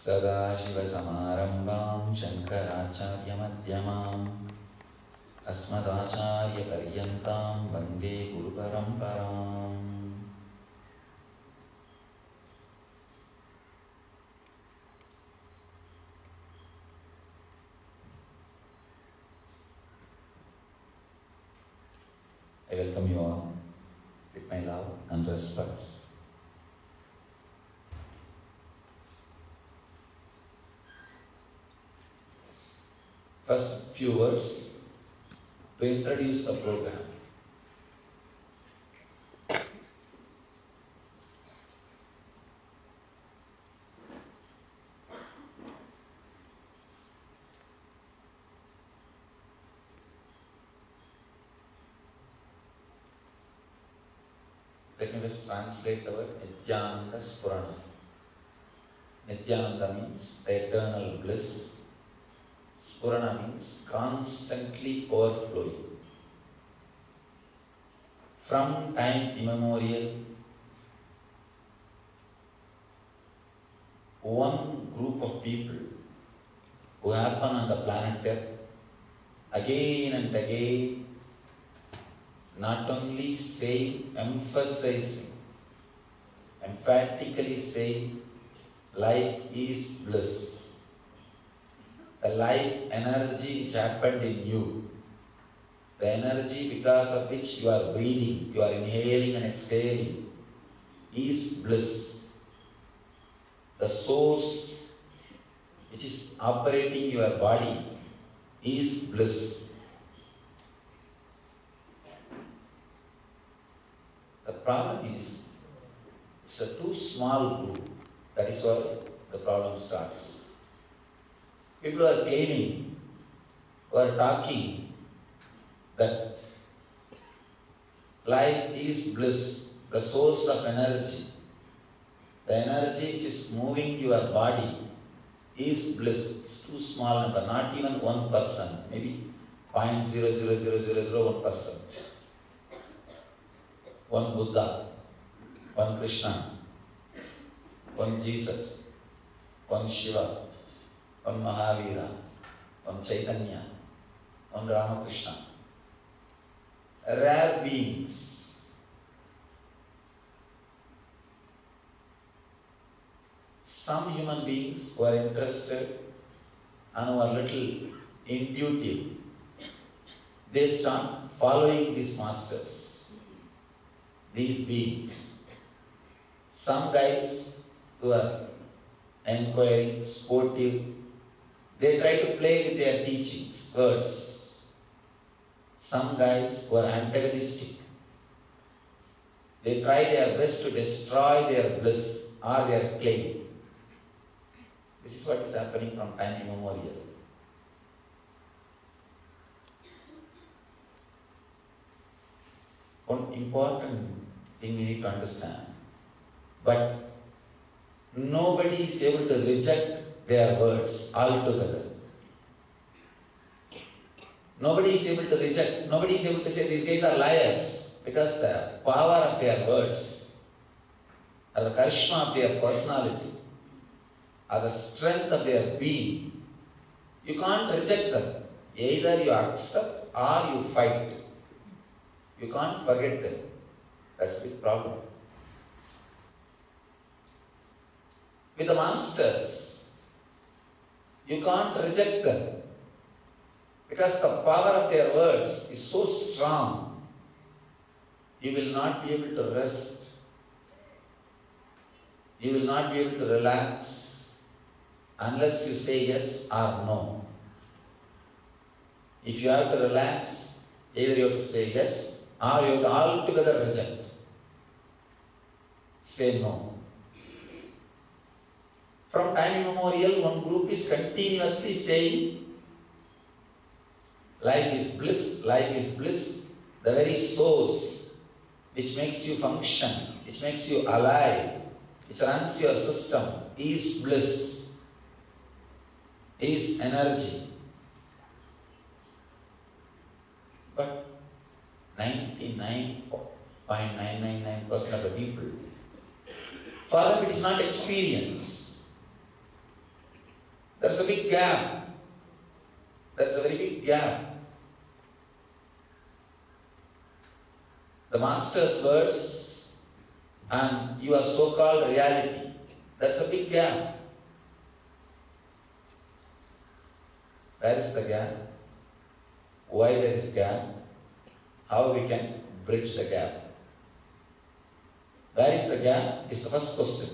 Sadashivasamarambam Shankaracharyamadhyamam Asmadacharyaparyantam Vande Guru Paramparam. I welcome you all with my love and respects. First few words to introduce the program. Let me just translate the word Nithyananda Spurana. Nithyananda means eternal bliss. Spurana means constantly overflowing. From time immemorial, one group of people who happen on the planet Earth again and again, not only saying, emphasizing, emphatically saying, life is bliss. The life energy which happened in you, the energy because of which you are breathing, you are inhaling and exhaling, is bliss. The source which is operating your body is bliss. The problem is, it's a too small group. That is why the problem starts. People are claiming, who are talking that life is bliss, the source of energy. The energy which is moving your body is bliss. It's too small number, not even 1%, maybe 0.00001%. One Buddha, one Krishna, one Jesus, one Shiva, one Mahavira, one Chaitanya, one Ramakrishna. Rare beings. Some human beings who are interested and who are little intuitive, they start following these masters, these beings. Some guys who are inquiring, sportive, they try to play with their teachings, words. Some guys who are antagonistic, they try their best to destroy their bliss or their claim. This is what is happening from time immemorial. One important thing we need to understand, but nobody is able to reject their words altogether. Nobody is able to reject, nobody is able to say these guys are liars, because the power of their words, or the charisma of their personality, or the strength of their being, you can't reject them. Either you accept or you fight. You can't forget them. That's a big problem. With the masters, you can't reject them, because the power of their words is so strong, you will not be able to rest. You will not be able to relax unless you say yes or no. If you have to relax, either you have to say yes or you have to altogether reject. Say no. From time immemorial, one group is continuously saying, life is bliss, life is bliss. The very source which makes you function, which makes you alive, which runs your system, is bliss, is energy. But 99.999% of the people, for them it is not experience. There's a big gap. There's a very big gap. The Master's words and your so-called reality, there's a big gap. Where is the gap? Why there is gap? How we can bridge the gap? Where is the gap is the first question.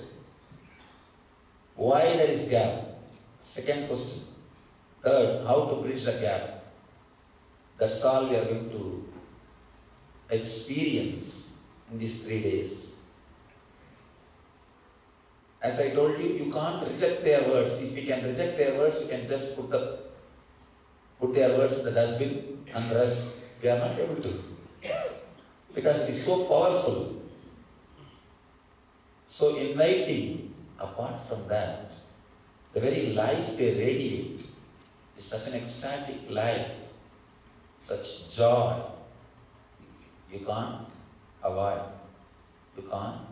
Why there is gap? Second question. Third, how to bridge the gap? That's all we are going to experience in these 3 days. As I told you, you can't reject their words. If we can reject their words, you can just put their words in the dustbin and rest. We are not able to. Because it is so powerful. So inviting, apart from that, the very life they radiate is such an ecstatic life, such joy. You can't avoid. You can't.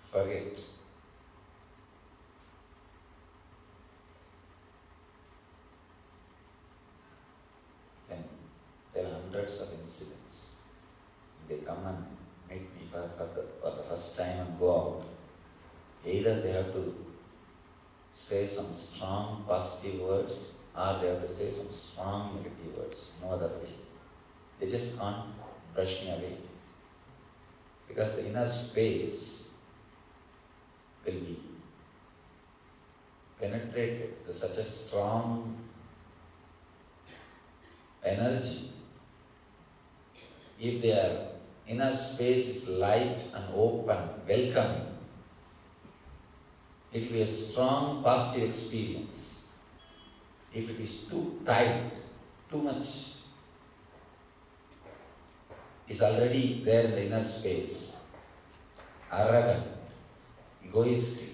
Forget. And there are hundreds of incidents. They come and meet me for the first time and go out. Either they have to say some strong positive words or they have to say some strong negative words. No other way. They just can't brush me away. Because the inner space will be penetrated with such a strong energy. If their inner space is light and open, welcoming, it will be a strong positive experience. If it is too tight, too much is already there in the inner space, arrogant, egoistic,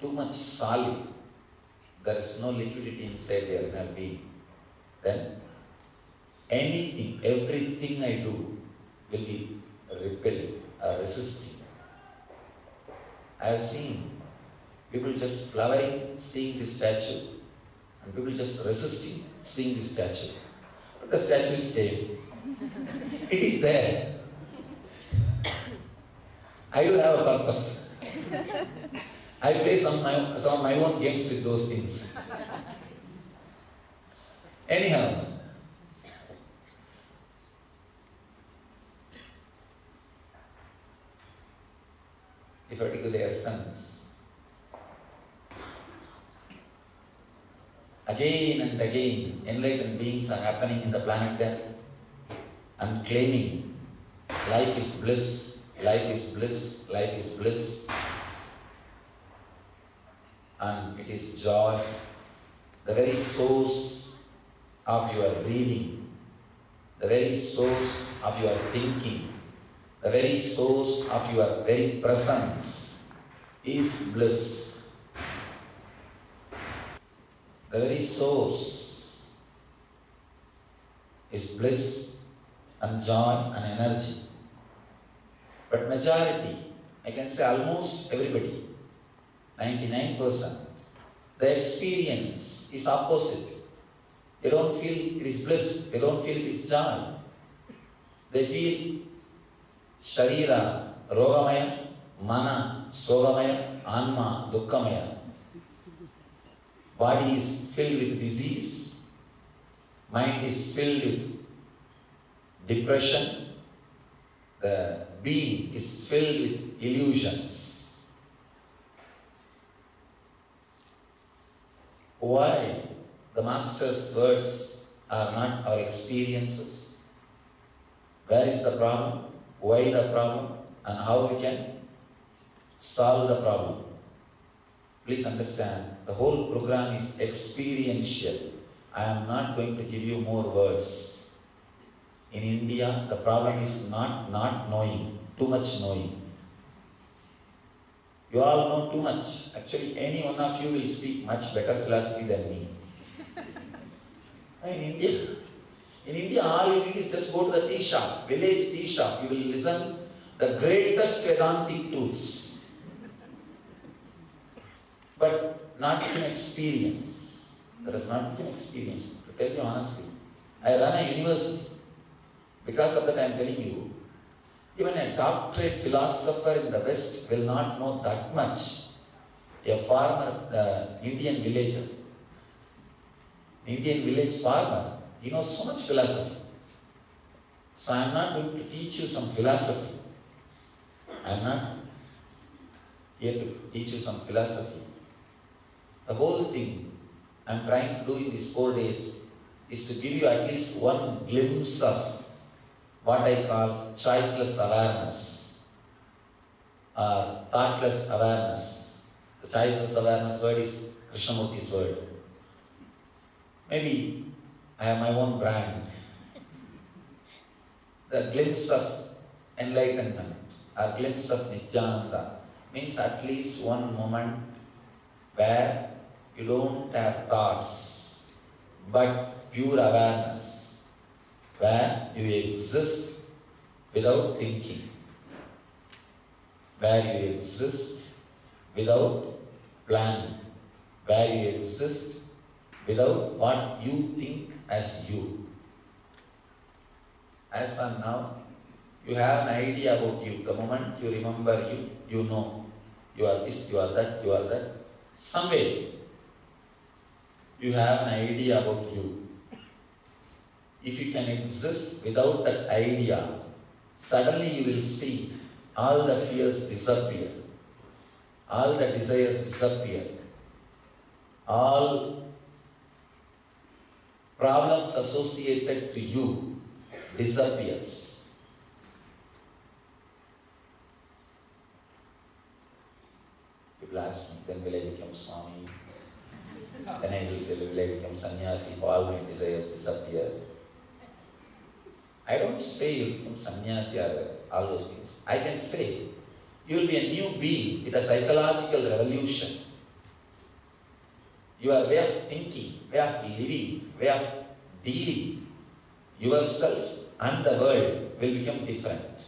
too much solid, there is no liquidity inside their inner being, then anything, everything I do will be repelling or resisting. I have seen people just flowering, seeing this statue, and people just resisting, seeing this statue. But the statue is same. It is there. I do have a purpose. I play some of my own games with those things. Anyhow, if I were to give the essence, again and again, enlightened beings are happening in the planet Earth and claiming life is bliss, life is bliss, life is bliss. And it is joy, the very source of your breathing, the very source of your thinking, the very source of your very presence is bliss. The very source is bliss and joy and energy. But majority, I can say almost everybody, 99%, the experience is opposite. They don't feel it is bliss, they don't feel it is joy. They feel Sharira, Rogamaya, Mana, Sogamaya, Anma, Dukkhamaya. Body is filled with disease, mind is filled with depression, the being is filled with illusions. Why the Master's words are not our experiences? Where is the problem? Why the problem? And how we can solve the problem? Please understand, the whole program is experiential. I am not going to give you more words. In India, the problem is not knowing, too much knowing. You all know too much. Actually, any one of you will speak much better philosophy than me. In India, In India, all you need is just go to the tea shop, village tea shop. You will listen the greatest Vedantic truths. But not in experience. There is not in experience. To tell you honestly, I run a university. Because of that I am telling you, even a doctorate philosopher in the West will not know that much. A farmer, Indian villager, Indian village farmer, he knows so much philosophy. So I am not going to teach you some philosophy. I am not here to teach you some philosophy. The whole thing I am trying to do in these 4 days is to give you at least one glimpse of what I call choiceless awareness or thoughtless awareness. The choiceless awareness word is Krishnamurti's word. Maybe I have my own brand. The glimpse of enlightenment or glimpse of Nithyananda means at least one moment where you don't have thoughts but pure awareness, where you exist without thinking, where you exist without planning, where you exist without what you think as you. As on now, you have an idea about you. The moment you remember you, you know. You are this, you are that, you are that. Somewhere, you have an idea about you. If you can exist without that idea, suddenly you will see all the fears disappear. All the desires disappear. All problems associated to you disappears. People ask me, then will I become Swami? Then will I become sannyasi if all my desires disappear? I don't say you become sannyasi or all those things. I can say you will be a new being with a psychological revolution. Your way of thinking, way of living, way of dealing, yourself and the world will become different.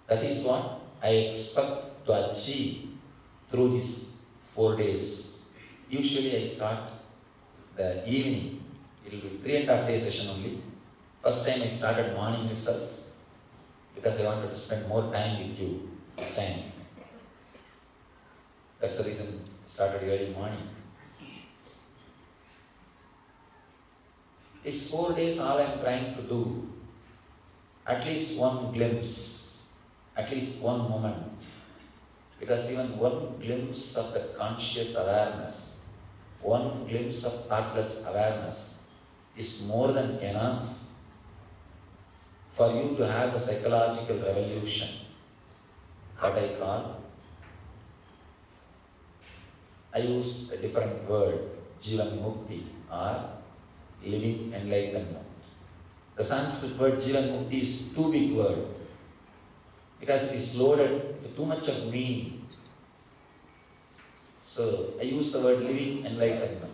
That is what I expect to achieve through these 4 days. Usually I start the evening. It will be 3.5 day session only. First time I started morning itself because I wanted to spend more time with you this time. That's the reason I started early morning. These 4 days all I am trying to do, at least one glimpse, at least one moment. Because even one glimpse of the conscious awareness, one glimpse of thoughtless awareness is more than enough for you to have the psychological revolution, what I call, I use a different word, Jivan Mukti or living enlightenment. The Sanskrit word Jivan Mukti is too big word because it is loaded with too much of meaning. So I use the word living enlightenment.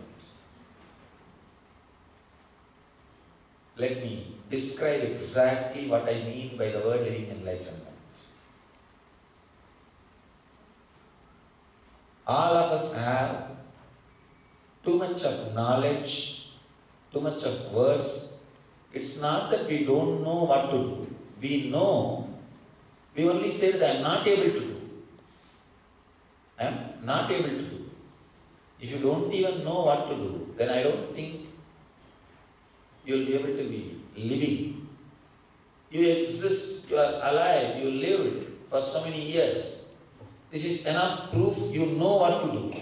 Let me describe exactly what I mean by the word living enlightenment. All of us have too much of knowledge, too much of words. It's not that we don't know what to do. We know. We only say that I am not able to do. I am not able to do. If you don't even know what to do, then I don't think you will be able to be living. You exist, you are alive, you lived for so many years. This is enough proof you know what to do.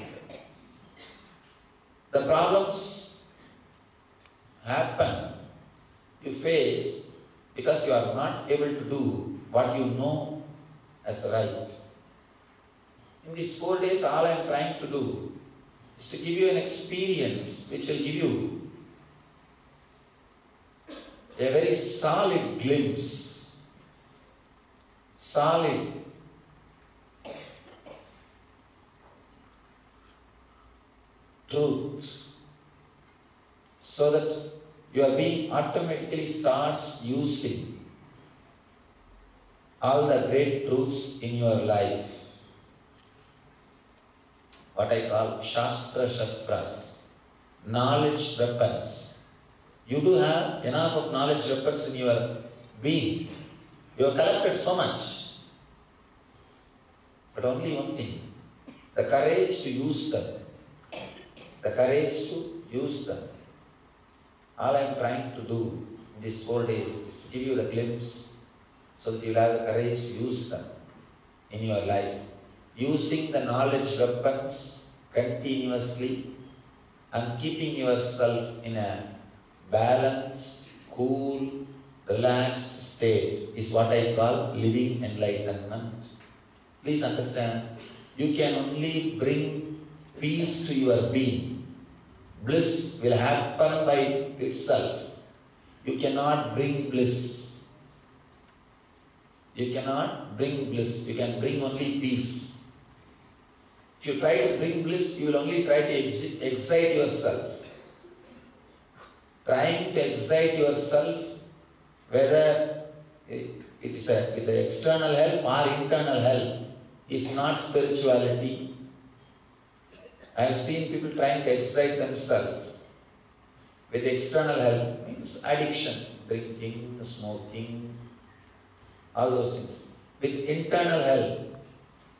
The problems happen, you face because you are not able to do what you know as right. In these 4 days, all I am trying to do is to give you an experience which will give you a very solid glimpse, solid truth, so that your being automatically starts using all the great truths in your life. What I call Shastra Shastras, knowledge weapons. You do have enough of knowledge weapons in your being. You have collected so much. But only one thing, the courage to use them. The courage to use them. All I am trying to do in these 4 days is to give you the glimpse so that you will have the courage to use them in your life. Using the knowledge weapons continuously and keeping yourself in a balanced, cool, relaxed state is what I call living enlightenment. Please understand, you can only bring peace to your being. Bliss will happen by itself. You cannot bring bliss. You cannot bring bliss. You can bring only peace. If you try to bring bliss, you will only try to excite yourself. Trying to excite yourself, whether it is with the external help or internal help, is not spirituality. I have seen people trying to excite themselves with external help, means addiction, drinking, smoking, all those things. With internal help,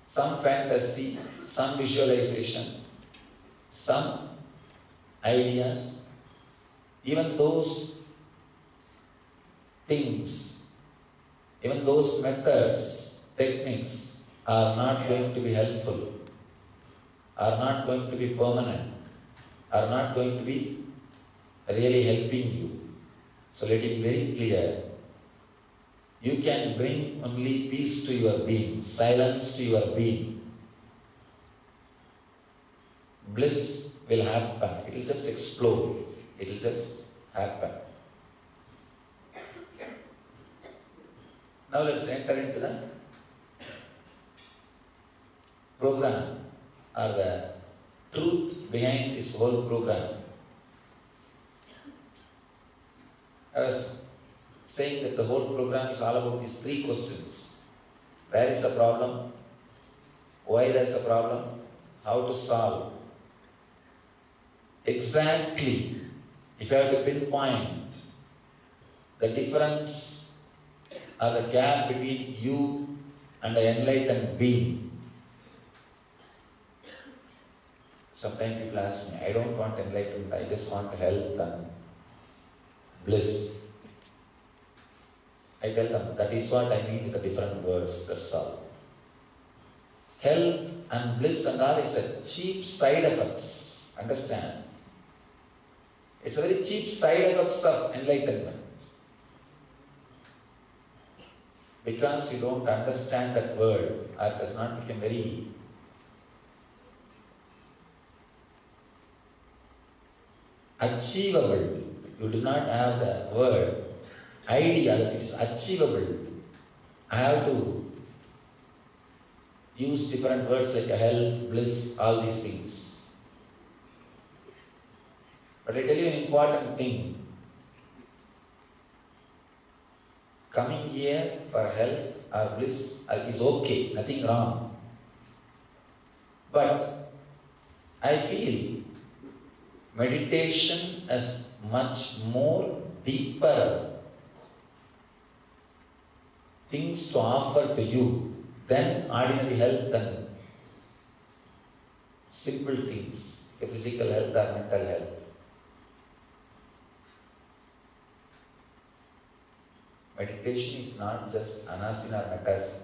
some fantasy, some visualization, some ideas, even those things, even those methods, techniques are not going to be helpful, are not going to be permanent, are not going to be really helping you. So let it be very clear. You can bring only peace to your being, silence to your being. Bliss will happen. It will just explode. It will just happen. Now let's enter into the program or the truth behind this whole program. I was saying that the whole program is all about these 3 questions. Where is the problem? Why there is a problem? How to solve? Exactly, if you have to pinpoint the difference or the gap between you and the enlightened being. Sometimes people ask me, I don't want enlightenment, I just want health and bliss. I tell them, that is what I mean with the different words, that's all. Health and bliss and all is a cheap side effects, understand? It's a very cheap side effects of enlightenment. Because you don't understand that word, or it does not become very achievable. You do not have the word, idea that is achievable. I have to use different words like health, bliss, all these things. But I tell you an important thing. Coming here for health or bliss is okay, nothing wrong. But I feel meditation is much more deeper things to offer to you than ordinary health and simple things, physical health or mental health. Meditation is not just anasana or metasana.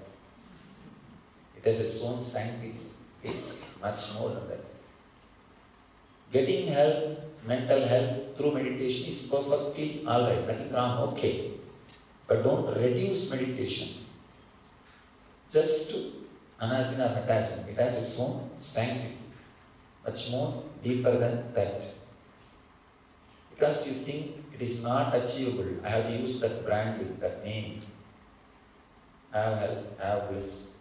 It has its own sanctity. It is much more than that. Getting health, mental health through meditation is perfectly alright, nothing wrong, okay. But don't reduce meditation just to anasana or metasana. It has its own sanctity, much more deeper than that. Because you think it is not achievable, I have to use that branding, that name. I have health, I have bliss.